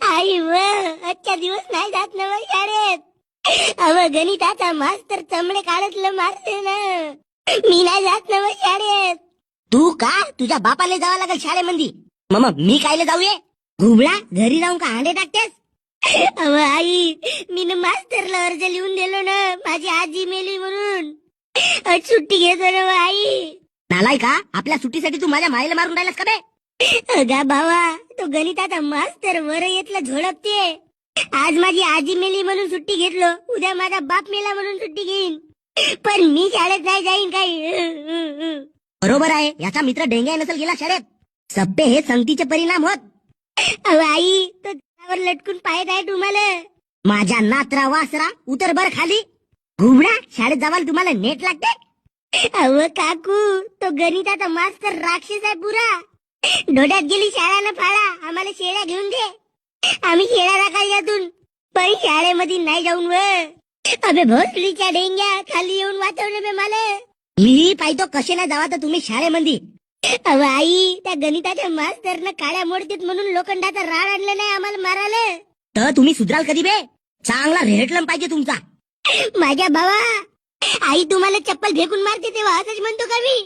आई व आजच्या दिवस नाही जात ना शाळेत. अव गणिताचा मास्तर चमडे काढतलं मारते ना. मी नाही जात ना शाळेत. तू का तुझ्या बापाला जावं लागेल शाळेमध्ये. मग मी कायले जाऊ ये घुबळा घरी जाऊन का हांडे टाकतेस. अव आई मी ना मास्तरला अर्ज लिहून दिलो ना माझी आजी मेली म्हणून. आज सुट्टी घेतो ना आई. नालाय का आपल्या सुट्टीसाठी तू माझ्या मायला मारून राहिलास का बे. अगा भावा तो गणिताचा मास्तर वर येतला झोडपते. आज माझी आजी मेली म्हणून सुट्टी घेतलो, उद्या माझा बाप मेला म्हणून सुट्टी घेईन. पण मी शाळेत नाही जाईन काही. बरोबर आहे, याचा मित्र डेंग्या नसेल गेला शाळेत. सप्पे हे संगतीचे परिणाम होत. अहो आई तो झाडावर लटकून पाहत आहे तुम्हाला. माझ्या नात्रा वासरा उतर बर खाली. घुबडा शाळेत जावाल तुम्हाला नेट लागते. अव काकू तो गणिताचा मास्तर राक्षस आहे पुरा. डोड्यात गेली शाळा ना फाळा, आम्हाला शेळ्या घेऊन दे. आम्ही शेळ्या राखाल यातून, पण शाळेमध्ये नाही जाऊन व. अबे भोसडीच्या डेंग्या खाली येऊन वाचवणे बे मला. मी पाहितो कसे नाही जावा तर तुम्ही शाळेमध्ये. अव आई त्या गणिताच्या मास्तरनं काळ्या मोडतीत म्हणून लोखंडाचा राड आणलं नाही आम्हाला मारायला. तर तुम्ही सुधराल कधी बे. चांगला रेटलम पाहिजे तुमचा. माझ्या भावा आई तुम्हाला चप्पल फेकून मारते तेव्हा असंच म्हणतो का मी.